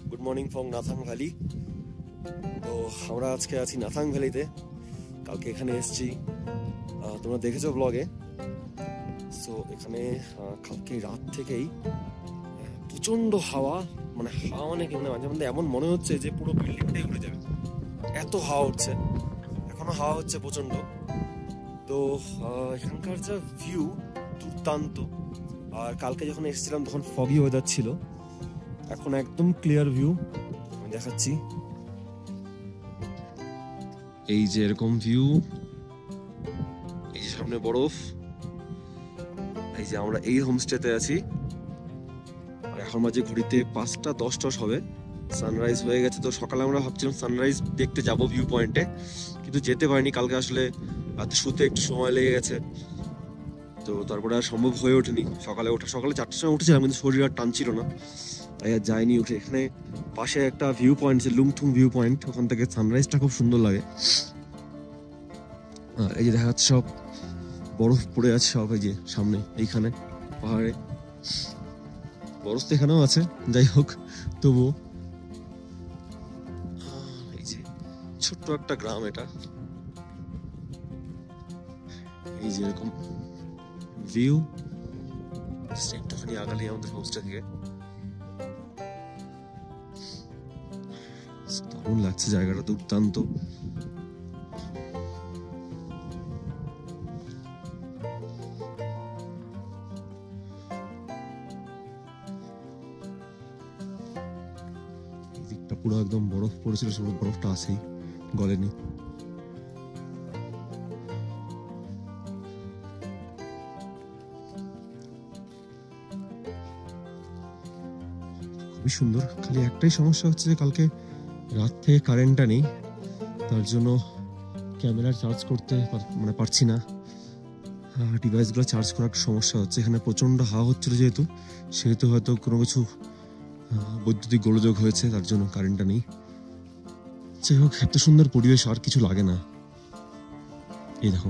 Good morning from Nathang valley. তো আমরা আজকে আছি নাথাং ভ্যালিতে। কালকে এখানে এসেছি, তোমরা দেখেছো ব্লগে। সো এখানে কালকে রাত থেকেই প্রচন্ড হাওয়া, মানে হাওয়া মানে কি, মানে মাঝে মধ্যে এমন মনে হচ্ছে যে পুরো বিল্ডিংটাই উড়ে যাবে, এত হাওয়া উঠছে। এখনো হাওয়া হচ্ছে প্রচন্ড। তো এখানকার যা ভিউ দুর্দান্ত। আর কালকে যখন এসেছিলাম তখন ফগি ওয়েদার ছিল, এখন একদম ক্লিয়ার ভিউ। আমি দেখাচ্ছি, এই যে এরকম ভিউ, এই যে সামনে বরফ, এই যে আমরা এই হোমস্টেতে আছি। আর এখন মাঝে ঘড়িতে 5:10 হবে, সানরাইজ হয়ে গেছে। তো সকালে আমরা ভাবছিলাম সানরাইজ দেখতে যাব ভিউ পয়েন্টে, কিন্তু যেতে পারিনি। কালকে আসলে রাতে শুতে একটু সময় লেগে গেছে, তো তারপরে আর সম্ভব হয়ে ওঠেনি সকালে 4টার সময় উঠেছিলাম, কিন্তু শরীর আর টানছিল না, তাই আর যাইনি উঠে। এখানে পাশে একটা ভিউ পয়েন্ট আছে, লুংথুং ভিউ পয়েন্ট, ওখান থেকে সানরাইজটা খুব সুন্দর লাগে। এই যে দেখা যাচ্ছে সব বরফ পড়ে আছে সব, এই যে সামনে এইখানে পাহাড়ে বরফ তো এখানেও আছে, যাই হোক তবুও। এই যে ছোট্ট একটা গ্রাম এটা, এই যে এরকম ভিউ। একটুখানি আগালি আমাদের হোমস্টে থেকে দারুণ লাগছে, জায়গাটা দুর্দান্ত। এই দিকটা পুরো একদম বরফ পড়েছিল, সব বরফটা আছেই, গলেনি। খুবই সুন্দর। খালি একটাই সমস্যা হচ্ছে যে কালকে রাত থেকে কারেন্টটা নেই, তার জন্য ক্যামেরা চার্জ করতে মানে পারছি না, ডিভাইসগুলো চার্জ করার একটা সমস্যা হচ্ছে। এখানে প্রচণ্ড হাওয়া হচ্ছিল যেহেতু, সেহেতু হয়তো কোনো কিছু বৈদ্যুতিক গোলযোগ হয়েছে, তার জন্য কারেন্টটা নেই। যাই হোক, এত সুন্দর পরিবেশ আর কিছু লাগে না। এই দেখো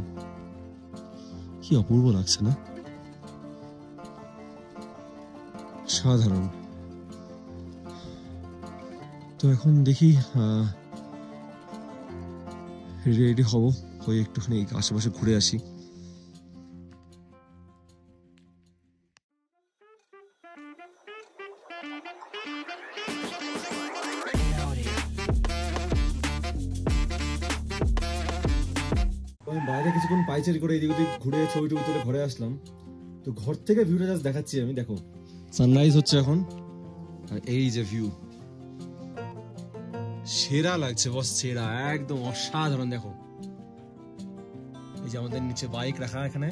কি অপূর্ব লাগছে না, সাধারণ। তো এখন দেখি রেডি হব, হয়ে একটুখানি আশেপাশে ঘুরে আসি। বাইরে কিছুক্ষণ পাইচারি করে এদিক ওদিক ঘুরে ছবি টবি তুলে ঘরে আসলাম। তো ঘর থেকে ভিউটা জাস্ট দেখাচ্ছি আমি, দেখো সানরাইজ হচ্ছে এখন, আর এই যে ভিউ সেরা লাগছে, বস সেরা, একদম অসাধারণ। দেখো এই যে আমাদের নিচে বাইক রাখা, এখানে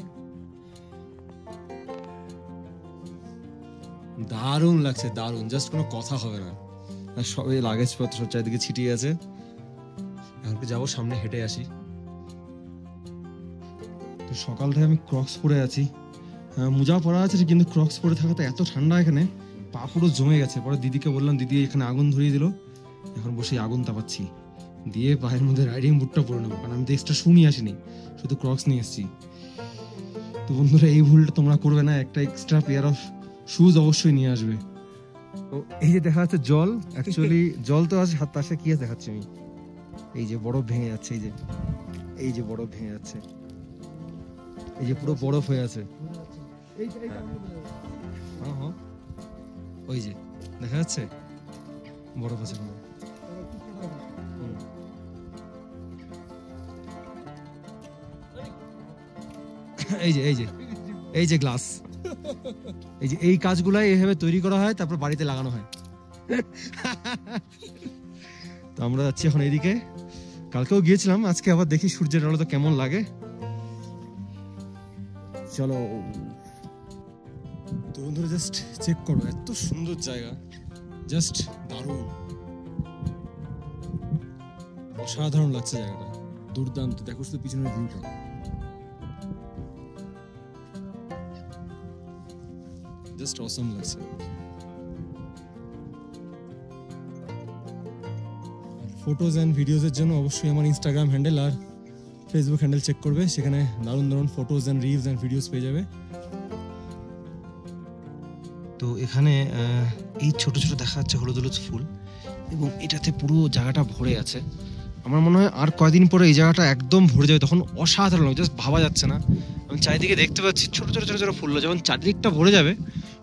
দারুণ লাগছে, দারুণ, জাস্ট কোনো কথা হবে না। আর সব এই লাগেজ পত্র সব চারিদিকে ছিটিয়ে আছে। এখন যাবো সামনে, হেঁটে আসি। তো সকাল থেকে আমি ক্রক্স পরে আছি, মোজা পরা আছে কিন্তু ক্রক্স পরে থাকাতে এত ঠান্ডা, এখানে পা পুরো জমে গেছে। পরে দিদিকে বললাম, দিদি এখানে আগুন ধরিয়ে দিল, এখন বসে আগুন তাপাচ্ছি, দিয়ে পায়ের মধ্যে রাইডিং বুটটা পরে নেবো, কারণ আমি তো এক্সট্রা শু নিয়ে আসিনি, শুধু ক্রক্স নিয়ে এসেছি। তো বন্ধুরা, এই ভুলটা তোমরা করবে না, একটা এক্সট্রা পেয়ার অফ শুজ অবশ্যই নিয়ে আসবে। তো এই যে দেখা যাচ্ছে জল, অ্যাকচুয়ালি জল তো আছে, হাত পাশে কি আছে দেখাচ্ছি আমি। এই যে বরফ ভেঙে যাচ্ছে, এই যে বরফ ভেঙে যাচ্ছে, এই যে পুরো বরফ হয়ে আছে। হ্যাঁ হ্যাঁ, ওই যে দেখা যাচ্ছে বরফ আছে। এই যে এই যে এই যে গ্লাস, এই যে এই কাজগুলাই এভাবে তৈরি করা হয়, তারপর বাড়িতে লাগানো হয়। তো আমরা যাচ্ছি এখন এইদিকে, কালকেও গিয়েছিলাম, আজকে আবার দেখি সূর্যের আলো তো কেমন লাগে। চলো। তো বন্ধুরা জাস্ট চেক করো, এত সুন্দর জায়গা, জাস্ট দারুণ, অসাধারণ লাগছে জায়গাটা, দুর্দান্ত। দেখো শুধু পিছনের ভিউটা, জাস্ট অসম লাগছে। ফটোজ অ্যান্ড ভিডিওজের জন্য অবশ্যই আমার ইনস্টাগ্রাম হ্যান্ডেল আর ফেসবুক হ্যান্ডেল চেক করবে, সেখানে দারুণ দারুণ photos and reels and videos পেয়ে যাবে। তো এখানে এই ছোট ছোট দেখা যাচ্ছে হলুদ হলুদ ফুল, এবং এটাতে পুরো জায়গাটা ভরে আছে। আমার মনে হয় আর কয়দিন পরে এই জায়গাটা একদম ভরে যাবে, তখন অসাধারণ লাগবে, জাস্ট ভাবা যাচ্ছে না। আমি চারিদিকে দেখতে পাচ্ছি ছোট ছোট ছোট ছোট ফুল, যখন চারিদিকটা ভরে যাবে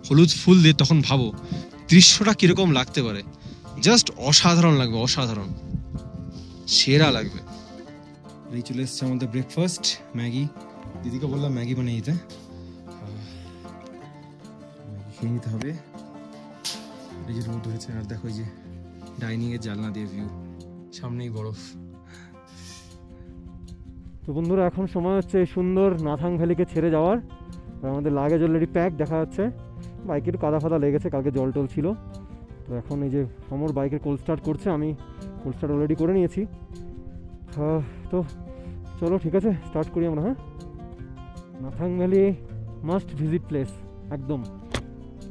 হলুদ ফুল দিয়ে, তখন ভাবো দৃশ্যটা কিরকম লাগতে পারে। জাস্ট অসাধারণ লাগবে, অসাধারণ, সেরা লাগবে। এই চলে এসছে আমাদের ব্রেকফাস্ট, ম্যাগি। দিদিকে বললাম ম্যাগি বানিয়ে দিতে, ম্যাগি খেয়ে নিতে হবে। এই যে রোদ হয়েছে, আর দেখো এই যে ডাইনিং এর জানলা দিয়ে ভিউ, সামনেই বরফ। তো বন্ধুরা এখন সময় হচ্ছে এই সুন্দর নাথাং ভ্যালিকে ছেড়ে যাওয়ার। আর আমাদের লাগেজ অলরেডি প্যাক দেখা যাচ্ছে, বাইকে একটু কাদা ফাদা লেগেছে, কালকে জল টল ছিল। তো এখন এই যে সমর বাইকের কোল্ড স্টার্ট করছে, আমি কোল্ড স্টার্ট অলরেডি করে নিয়েছি। তো চলো ঠিক আছে, স্টার্ট করি আমরা। হ্যাঁ, Nathang valley must visit place, একদম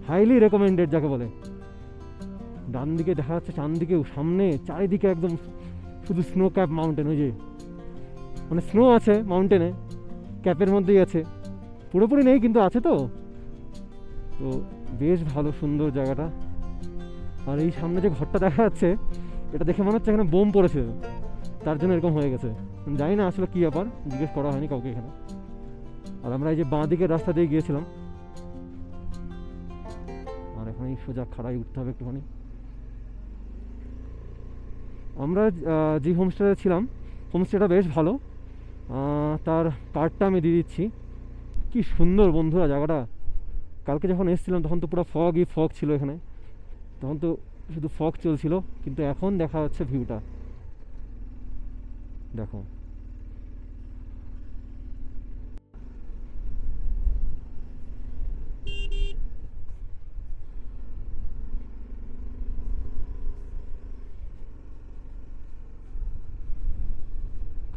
হাইলি রেকমেন্ডেড যাকে বলে। ডান দিকে দেখা যাচ্ছে, ডান দিকেও, সামনে চারিদিকে একদম শুধু স্নো ক্যাপ মাউন্টেন। ওই যে মানে স্নো আছে মাউন্টেনে, ক্যাপের মধ্যেই আছে, পুরোপুরি নেই কিন্তু আছে। তো তো বেশ ভালো সুন্দর জায়গাটা। আর এই সামনে যে ঘরটা দেখা যাচ্ছে, এটা দেখে মনে হচ্ছে এখানে বোম পড়েছে, তার জন্য এরকম হয়ে গেছে। জানি না আসলে কী ব্যাপার, জিজ্ঞেস করা হয়নি কাউকে এখানে। আর আমরা এই যে বাঁ দিকের রাস্তা দিয়ে গিয়েছিলাম, আর এখন এই সোজা খাড়াই উঠতে হবে একটুখানি। আমরা যে হোমস্টেতে ছিলাম, হোমস্টেটা বেশ ভালো, তার কার্ডটা আমি দিয়ে দিচ্ছি। কি সুন্দর বন্ধুরা জায়গাটা। কালকে যখন এসেছিলাম তখন তো পুরো ফগ ছিল এখানে, তখন তো শুধু ফগ চলছিল, কিন্তু এখন দেখা যাচ্ছে ভিউটা দেখো।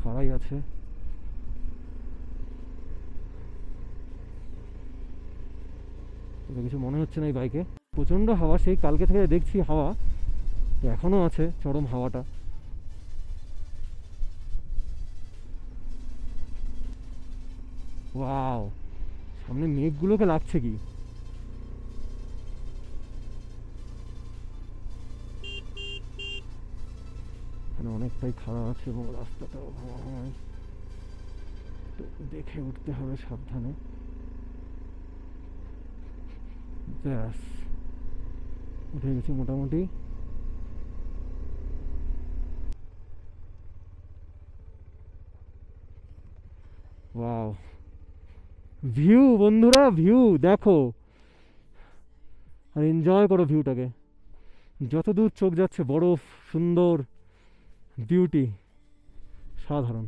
খাড়াই আছে, কিছু মনে হচ্ছে না এই বাইকে। প্রচণ্ড হাওয়া, সেই কালকে থেকে দেখছি হাওয়া এখনও আছে, চরম হাওয়াটা। ওয়াও, সামনে মেঘগুলোকে লাগছে কি। এখানে অনেকটাই খাড়া আছে এবং রাস্তাটাও ভাঙা, তো দেখে উঠতে হবে সাবধানে। ব্যাস, উঠে গেছি মোটামুটি। ওয়াও, ভিউ বন্ধুরা, ভিউ দেখো আর এনজয় করো ভিউটাকে। যতদূর চোখ যাচ্ছে বরফ, সুন্দর বিউটি, সাধারণ।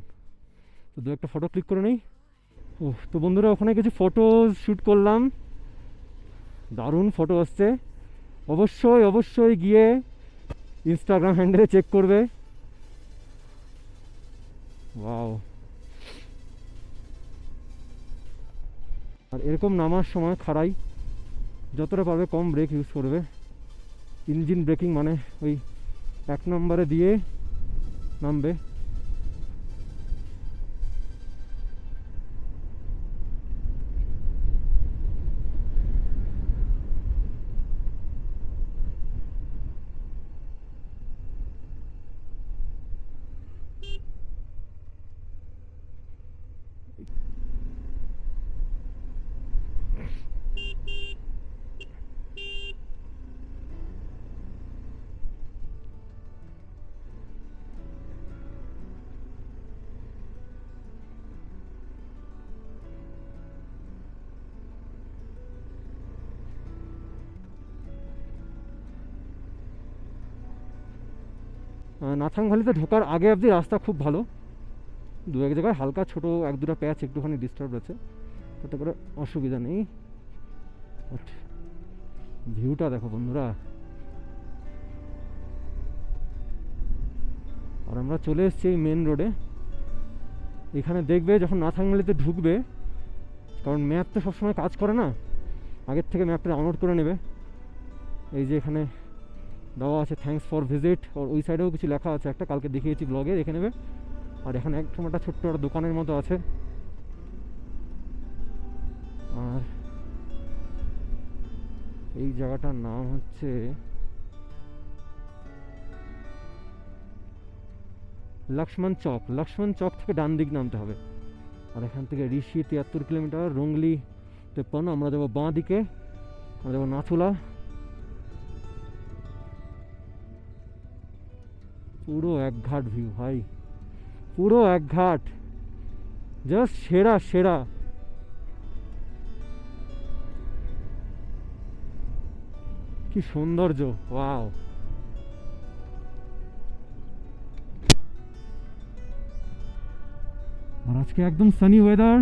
তো দু একটা ফটো ক্লিক করে নেই। ও তো বন্ধুরা, ওখানে কিছু ফটো শ্যুট করলাম, দারুণ ফটো আসছে। অবশ্যই অবশ্যই গিয়ে ইনস্টাগ্রাম হ্যান্ডেলে চেক করবে। ওয়াও, আর এরকম নামার সময় খাড়াই যতটা পারবে কম ব্রেক ইউজ করবে। ইঞ্জিন ব্রেকিং মানে ওই 1 নম্বরে দিয়ে নামবে। নাথাং ভ্যালিতে ঢোকার আগে অবধি রাস্তা খুব ভালো, দু এক জায়গায় হালকা ছোট 1-2টা প্যাচ একটুখানি ডিস্টার্ব আছে, তাতে করে অসুবিধা নেই। ভিউটা দেখো বন্ধুরা। আর আমরা চলে এসেছি এই মেন রোডে। এখানে দেখবে যখন নাথাং ভ্যালিতে ঢুকবে, কারণ ম্যাপ তো সবসময় কাজ করে না, আগের থেকে ম্যাপটা ডাউনলোড করে নেবে। এই যে এখানে দেওয়া আছে থ্যাঙ্কস ফর ভিজিট, আর ওই সাইডেও কিছু লেখা আছে, একটা কালকে দেখিয়েছি ব্লগে, দেখে নেবে। আর এখানে একদম একটা ছোট্ট একটা দোকানের মতো আছে। আর এই জায়গাটার নাম হচ্ছে লক্ষ্মণ চক। লক্ষ্মণ চক থেকে ডান দিক নামতে হবে। আর এখান থেকে ঋষি 73 কিলোমিটার, রংলি 53। আমরা যাবো বাঁ দিকে, আমরা যাবো নাথুলা। পুরো এক ঘাট ভিউ ভাই, পুরো এক ঘাট, জাস্ট সেরা সেরা। কি সৌন্দর্য, ওয়াও। আর আজকে একদম সানি ওয়েদার।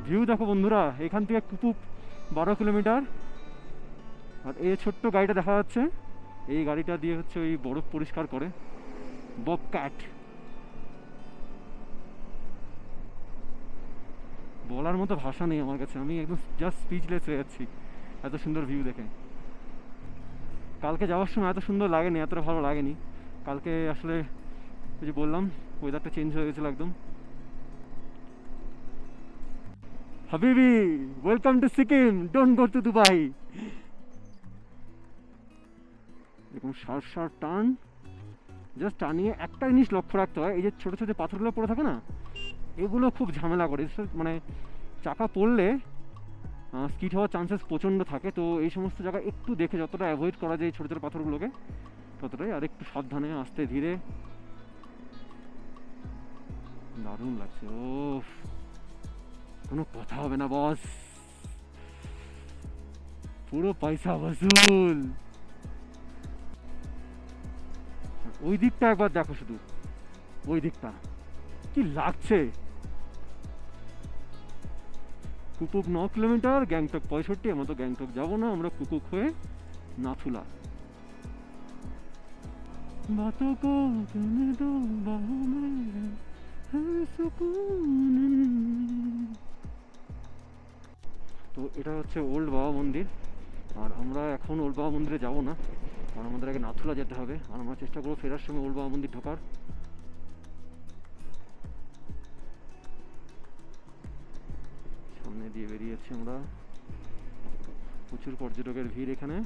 ভিউ দেখো বন্ধুরা, এখান থেকে কুপুপ 12 কিলোমিটার। আর এই ছোট্ট গাড়িটা দেখা যাচ্ছে, এই গাড়িটা দিয়ে হচ্ছে ওই বরফ পরিষ্কার করে, ববক্যাট। বলার মতো ভাষা নেই আমার কাছে, আমি একদম জাস্ট স্পিচলেস হয়ে যাচ্ছি এত সুন্দর ভিউ দেখে। কালকে যাওয়ার সময় এত সুন্দর লাগেনি, এতটা ভালো লাগেনি। কালকে আসলে ওই যে বললাম, ওয়েদারটা চেঞ্জ হয়ে গেছিলো একদম। হাবিবি, welcome to Sikkim, don't go to Dubai. এরকম শার্প শার্প টার্ন, জাস্ট টার্নিংয়ে একটা জিনিস লক্ষ্য রাখতে হয়, এই যে ছোটো ছোটো পাথরগুলো পড়ে থাকে না, এগুলো খুব ঝামেলা করে। মানে চাকা পড়লে স্কিড হওয়ার চান্সেস প্রচণ্ড থাকে। তো এই সমস্ত জায়গা একটু দেখে যতটা অ্যাভয়েড করা যায় ছোটো ছোটো পাথরগুলোকে, ততটাই। আর একটু সাবধানে, আস্তে ধীরে। দারুণ লাগছে, ও কোনো কথা হবে না বস, পুরো পয়সা বসুল। ওই দিকটা একবার দেখো, শুধু ওই দিকটা কি লাগছে। কুকুক 9 কিলোমিটার, গ্যাংটক 65। আমরা তো গ্যাংটক যাবো না, আমরা কুকুক হয়ে নাথুলা। বাতোं को कहने दो बाहों में है सुकून। তো এটা হচ্ছে ওল্ড বাবা মন্দির। আর আমরা এখন ওল্ড বাবা মন্দিরে যাবো না, কারণ আমাদের আগে নাথুলা যেতে হবে। আর আমরা চেষ্টা করবো ফেরার সময় ওল্ড বাবা মন্দির ঢোকার। সামনে দিয়ে বেরিয়েছি আমরা, প্রচুর পর্যটকের ভিড় এখানে,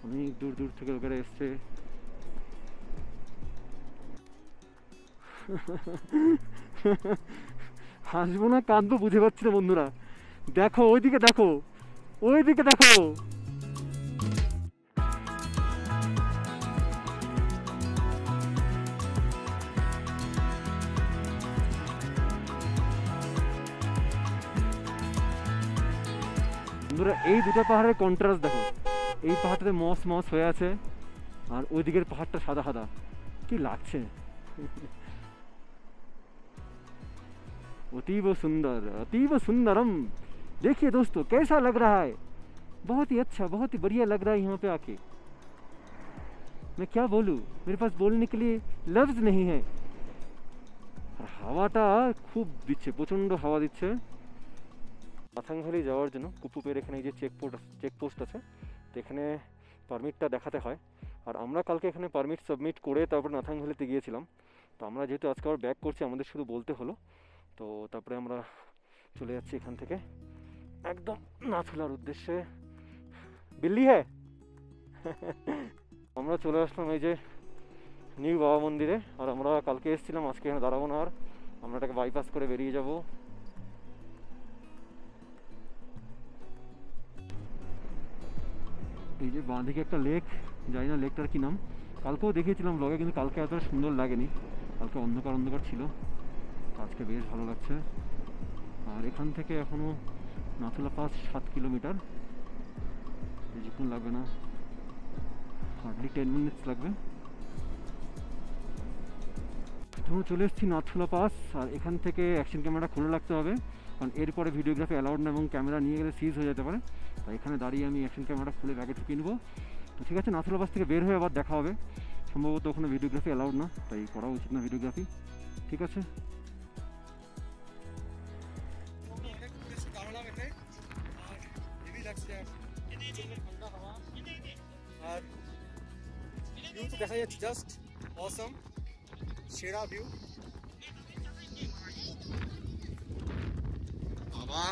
অনেক দূর দূর থেকে লোকেরা এসছে। হাসবো না কাঁদবো বুঝে পাচ্ছি না বন্ধুরা। দেখো ওইদিকে, দেখো ওইদিকে, দেখো বন্ধুরা, এই দুটো পাহাড়ের কন্ট্রাস্ট দেখো। এই পাহাড়টাতে মস মস হয়ে আছে, আর ওই দিকের পাহাড়টা সাদা সাদা। কি লাগছে, अतीब सुंदर, अतीब सुंदरम। देखिए दोस्तों, कैसा लग रहा है, बहुत ही अच्छा, बहुत ही बढ़िया लग रहा है यहाँ पे आके। मैं क्या बोलूँ, मेरे पास बोलने के लिए लफ्ज नहीं है। আর হাওয়াটা খুব দিচ্ছে, প্রচণ্ড হাওয়া দিচ্ছে। নাথাং ভ্যালি যাওয়ার জন্য কুপুপের এখানে এই যে চেকপোস্ট আছে, তো এখানে পারমিটটা দেখাতে হয়। আর আমরা কালকে এখানে পারমিট সাবমিট করে তারপর নাথাং ভ্যালিতে গিয়েছিলাম। তো আমরা যেহেতু আজকে আবার ব্যাক করছি, আমাদের শুধু বলতে হলো। তো তারপরে আমরা চলে যাচ্ছি এখান থেকে একদম নাথুলার উদ্দেশ্যে। দিল্লি হ্যাঁ। আমরা চলে আসলাম এই যে নিউ বাবা মন্দিরে। আর আমরা কালকে এসেছিলাম, আজকে এখানে দাঁড়াবো না, আর আমরা এটাকে বাইপাস করে বেরিয়ে যাব। এই যে বাঁ দিকে একটা লেক, জানি না লেকটার কি নাম, কালকেও দেখিয়েছিলাম ব্লগে, কিন্তু কালকে এত সুন্দর লাগেনি, কালকে অন্ধকার অন্ধকার ছিল। আজকে বেশ ভালো লাগছে। আর এখান থেকে এখনো নাথুলা পাস 7 কিলোমিটার, বেশিক্ষণ লাগবে না, হার্ডলি 10 মিনিটস লাগবে। আমরা চলে এসেছি নাথুলা পাস। আর এখান থেকে অ্যাকশন ক্যামেরা খুলে রাখতে হবে, কারণ এরপরে ভিডিওগ্রাফি অ্যালাউড না এবং ক্যামেরা নিয়ে গেলে সিজ হয়ে যেতে পারে। তাই এখানে দাঁড়িয়ে আমি অ্যাকশন ক্যামেরাটা খুলে ব্যাগে ঢুকিয়ে নেবো। তো ঠিক আছে, নাথুলা পাস থেকে বের হয়ে আবার দেখা হবে। সম্ভবত ওখানে ভিডিওগ্রাফি অ্যালাউড না, তাই করা উচিত না ভিডিওগ্রাফি। ঠিক আছে, আর ভিউ তো দেখা যাচ্ছে জাস্ট অসাম, সেরা ভিউ। বাবা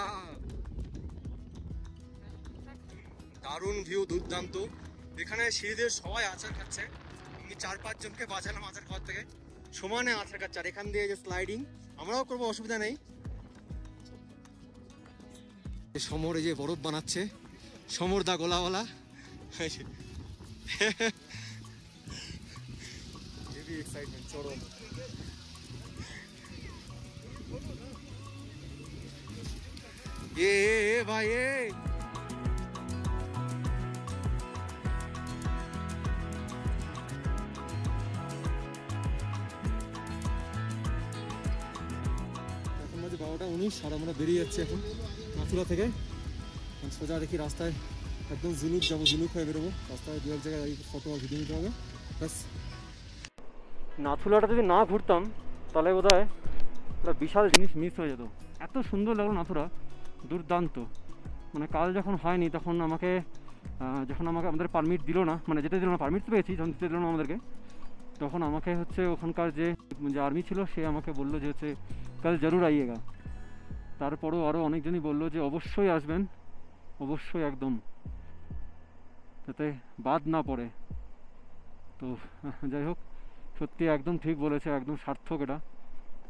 দারুণ ভিউ, দুর্দান্ত। এখানে সিঁড়িদের সবাই আচার খাচ্ছে, আমি 4-5 জনকে বাঁচালাম আচার খাওয়ার থেকে। সমানে আচার খাচ্ছে, আর এখান দিয়ে যে স্লাইডিং আমরাও করবো, অসুবিধা নেই। সমর এই যে বরফ বানাচ্ছে, সমর দা গোলাওয়ালা। হেভি এক্সাইটমেন্ট, চরম। এ ভাই এ এখন বাজে 12:19, আর আমরা বেরিয়ে যাচ্ছি এখন নাথুলা থেকে। সোজা দেখি রাস্তায় একদম জুলুক যাবো, জুলুক হয়ে বেরোবো। রাস্তায় 2-1 জায়গায় ফটো আর ভিডিও নিতে হবে ব্যাস। নাথুলাটা যদি না ঘুরতাম তাহলে বোধ হয় একটা বিশাল জিনিস মিস হয়ে যেত। এত সুন্দর লাগলো নাথুলা, দুর্দান্ত। মানে কাল যখন হয়নি তখন যখন আমাদের পারমিট দিল না, মানে যেতে দিল না, পারমিট তো পেয়েছি, যখন দিতে দিল না আমাদেরকে, তখন আমাকে হচ্ছে ওখানকার যে আর্মি ছিল সে আমাকে বললো যে হচ্ছে কাল জরুর আইয়েগা। তারপরেও আরও অনেকজনই বললো যে অবশ্যই আসবেন, অবশ্যই, একদম, যাতে বাদ না পড়ে। তো যাই হোক, সত্যি একদম ঠিক বলেছে, একদম সার্থক এটা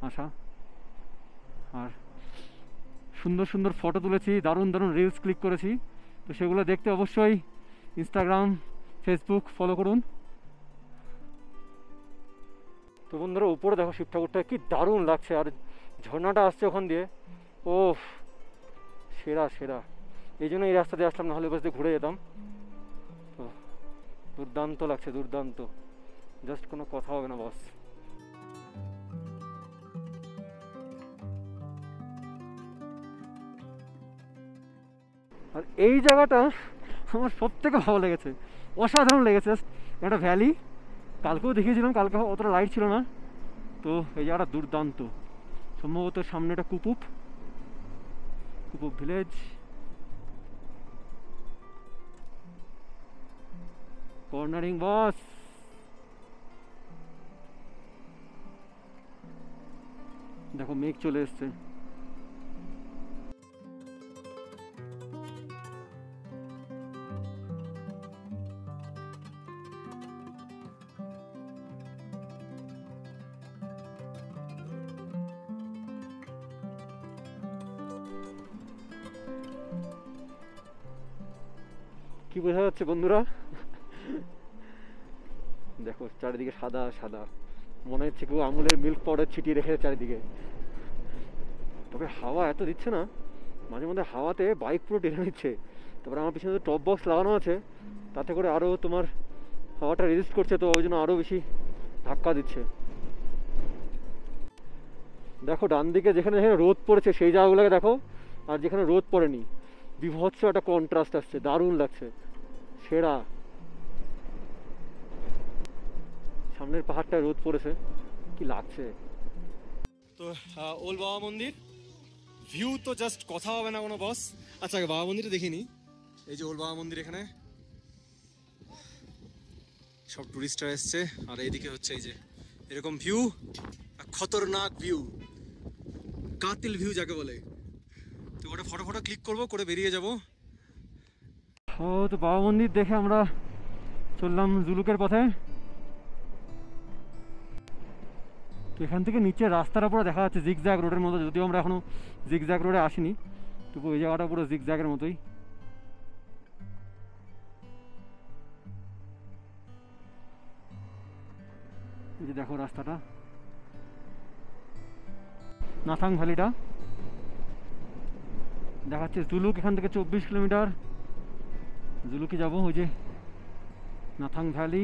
আসা। আর সুন্দর সুন্দর ফটো তুলেছি, দারুণ দারুণ রিলস ক্লিক করেছি। তো সেগুলো দেখতে অবশ্যই ইনস্টাগ্রাম, ফেসবুক ফলো করুন। তো বন্ধুরা, উপরে দেখো শিব ঠাকুরটা কি দারুণ লাগছে, আর ঝর্ণাটা আসছে ওখান দিয়ে, ও সেরা সেরা। এই জন্য এই রাস্তা দিয়ে আসলাম, নাহলে বাস দিয়ে ঘুরে যেতাম। তো দুর্দান্ত লাগছে, দুর্দান্ত, জাস্ট কোনো কথা হবে না বস। আর এই জায়গাটা আমার সব থেকে ভালো লেগেছে, অসাধারণ লেগেছে। একটা ভ্যালি, কালকেও দেখিয়েছিলাম, কালকে অতটা লাইট ছিল না। তো এই জায়গাটা দুর্দান্ত। সম্ভবত সামনে একটা কুপুপ ভিলেজ। কর্নারিং বস, দেখো মেঘ চলে এসছে। কি বোঝা যাচ্ছে বন্ধুরা? দেখো চারিদিকে সাদা সাদা, মনে হচ্ছে কেউ আমুলের মিল্ক পাউডার ছিটিয়ে রেখেছে চারিদিকে। তবে হাওয়া এত দিচ্ছে না, মাঝে মধ্যে হাওয়াতে বাইক পুরো টেনে নিচ্ছে। তারপরে আমার পিছনে টপ বক্স লাগানো আছে, তাতে করে আরও তোমার হাওয়াটা রেজিস্ট করছে, তো ওই জন্য আরও বেশি ধাক্কা দিচ্ছে। দেখো ডান দিকে যেখানে যেখানে রোদ পড়েছে সেই জায়গাগুলোকে দেখো, আর যেখানে রোদ পড়েনি বিভৎস একটা কন্ট্রাস্ট আসছে, দারুণ লাগছে, সেরা। সামনের পাহাড়টায় রোদ পড়েছে, কি লাগছে। তো ওল বাবা মন্দির ভিউ তো জাস্ট কথা হবে না কোনো বস। আচ্ছা বাবা মন্দিরটা দেখিনি, এই যে ওল বাবা মন্দির, এখানে সব টুরিস্টরা এসছে। আর এইদিকে হচ্ছে এই যে এরকম ভিউ, খতরনাক ভিউ, কাতিল ভিউ যাকে বলে। তো ওটা ফটো ক্লিক করবো, করে বেরিয়ে যাব। ও তো বাবা মন্দির দেখে আমরা চললাম জুলুকের পথে। তো এখান থেকে নিচে রাস্তাটা পুরো দেখা যাচ্ছে জিগজ্যাগ রোডের মতো, যদিও আমরা এখনো জিগজ্যাগ রোডে আসিনি, তবু ওই জায়গাটা পুরো জিগজ্যাগের মতোই। এই যে দেখো রাস্তাটা, নাথাং ভ্যালিটা দেখাচ্ছে। জুলুক এখান থেকে 24 কিলোমিটার, জুলুকে যাবো। ওই যে নাথাং ভ্যালি,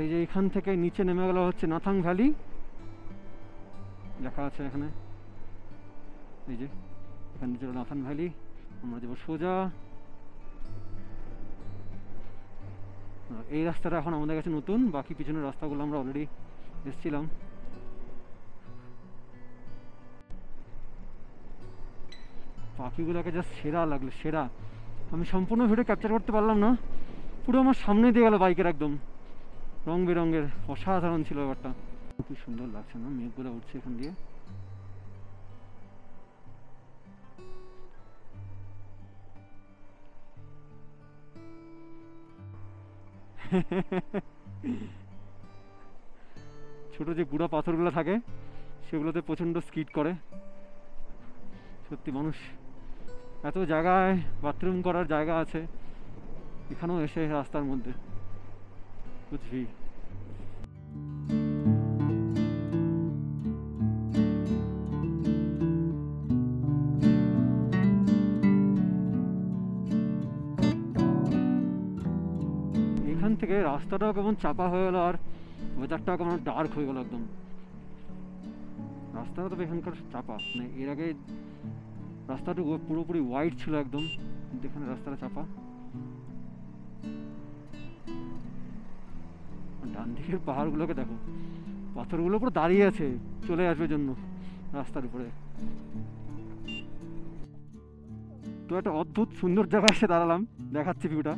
এই যে এখান থেকে নিচে নেমে গেল হচ্ছে নাথাং ভ্যালি। লেখা আছে এখানে, এই যে এখানে ছিল নাথান ভ্যালি। আমরা যাবো সোজা। এই রাস্তাটা এখন আমাদের কাছে নতুন, বাকি পিছনের রাস্তাগুলো আমরা অলরেডি এসেছিলাম। পাখিগুলোকে জাস্ট সেরা লাগলো, সেরা। আমি সম্পূর্ণ ভিডিও ক্যাপচার করতে পারলাম না, পুরো আমার সামনে দিয়ে গেল বাইকের, একদম রং বেরঙের, অসাধারণ ছিল ব্যাপারটা। খুব সুন্দর লাগছে না, মেঘগুলো উঠছে এখান দিয়ে। ছোট যে গুঁড়া পাথরগুলো থাকে সেগুলোতে প্রচণ্ড স্কিড করে। সত্যি মানুষ, এত জায়গায় বাথরুম করার জায়গা আছে, এখানেও এসে রাস্তার মধ্যে বুঝবি। এখান থেকে রাস্তাটাও কেমন চাপা হয়ে গেল, আর ওয়েদারটাও কেমন ডার্ক হয়ে গেল একদম। রাস্তাটা তো এখানকার চাপা, মানে এর আগে রাস্তাটা পুরোপুরি হোয়াইট ছিল একদম, কিন্তু এখানে রাস্তাটা চাপা। ডান দিকের পাহাড়গুলোকে দেখো, পাথরগুলো পুরো দাঁড়িয়ে আছে চলে আসবে জন্য রাস্তার উপরে। তো একটা অদ্ভুত সুন্দর জায়গায় এসে দাঁড়ালাম, দেখাচ্ছি ভিউটা।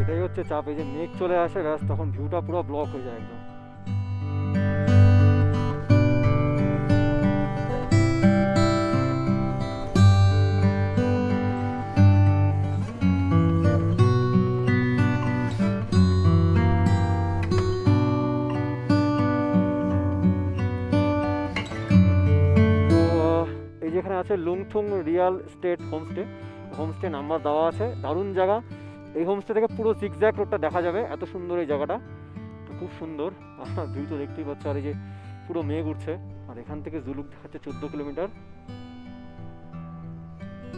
এটাই হচ্ছে চাপ, এই যে মেঘ চলে আসে ব্যাস, তখন ভিউটা পুরো ব্লক হয়ে যায় একদম। এখানে আছে Lungthung real estate homestay, homestay number দেওয়া আছে। দারুণ জায়গা, এই হোমস্টে থেকে পুরো জিগজ্যাগ রোডটা দেখা যাবে, এত সুন্দর এই জায়গাটা, খুব সুন্দর। ভিউ তো দেখতেই পাচ্ছ, আর এই যে পুরো মেঘ উঠছে, আর এখান থেকে জুলুক দেখাচ্ছে 14 কিলোমিটার।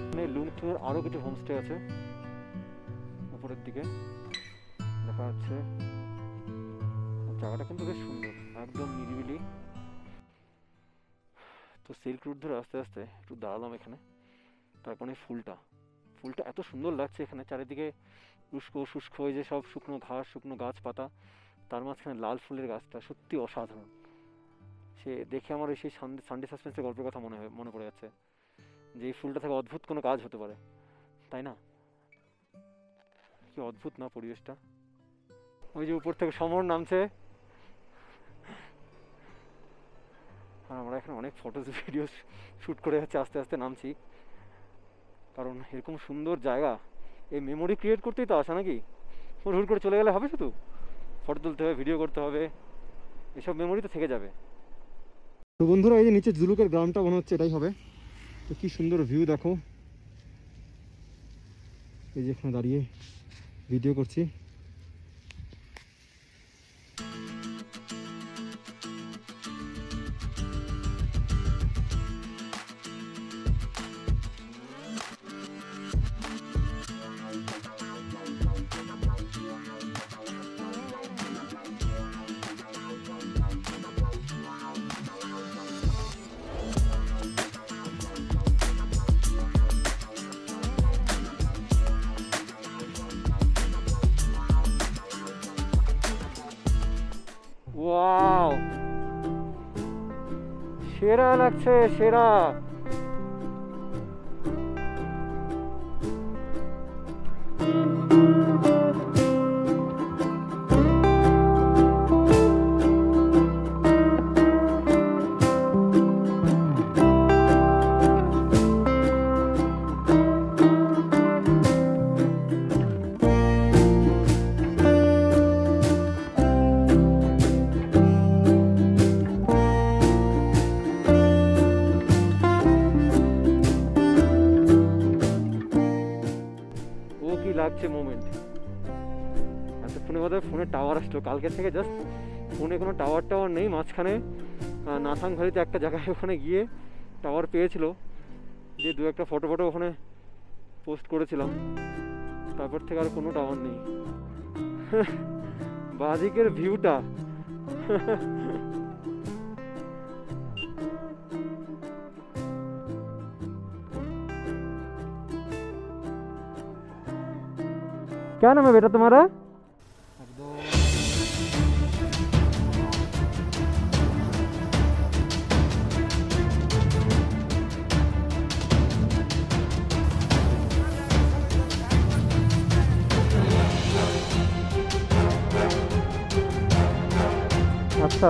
এখানে লুংথুং এর আরও কিছু হোমস্টে আছে, উপরের দিকে দেখা যাচ্ছে। জায়গাটা কিন্তু বেশ সুন্দর, একদম নিরিবিলি। তো সিল্ক রুট ধরে আস্তে আস্তে একটু দাঁড়ালাম এখানে, তারপরে ফুলটা এত সুন্দর লাগছে এখানে, চারিদিকে শুষ্ক শুষ্ক হয়ে যে সব শুকনো ঘাস, শুকনো গাছপাতা, তার মাঝখানে লাল ফুলের গাছটা সত্যি অসাধারণ। সে দেখে আমার সেই সানডে সাসপেন্সের গল্পের কথা মনে পড়ে যাচ্ছে, যে এই ফুলটা থেকে অদ্ভুত কোনো কাজ হতে পারে, তাই না? কি অদ্ভুত না পরিবেশটা। ওই যে উপর থেকে সমর নামছে, আর আমরা এখানে অনেক ফটোস ভিডিও শ্যুট করে যাচ্ছে, আস্তে আস্তে নামছি, কারণ এরকম সুন্দর জায়গা, এই মেমোরি ক্রিয়েট করতেই তো আসা নাকি। হুট করে চলে গেলে হবে, শুধু ফটো তুলতে হবে, ভিডিও করতে হবে, এসব মেমোরি তো থেকে যাবে। তো বন্ধুরা, এই যে নিচে জুলুকের গ্রামটা মনে হচ্ছে এটাই হবে। তো কি সুন্দর ভিউ দেখো, এই যে এখানে দাঁড়িয়ে ভিডিও করছি। ওয়াও, সেরা লাগছে, সেরা। ফোনে টাওয়ার আসলো কালকে থেকে, জাস্ট ফোনে কোনো টাওয়ার নেই। মাঝখানে নাথাং ভ্যালিতে একটা জায়গায় ওখানে গিয়ে টাওয়ার পেয়েছিল, যে দু একটা ফটো ওখানে পোস্ট করেছিলাম, তারপর থেকে আর কোনো টাওয়ার নেই। বাদিকের ভিউটা क्या नाम है बेटा तुम्हारा? अच्छा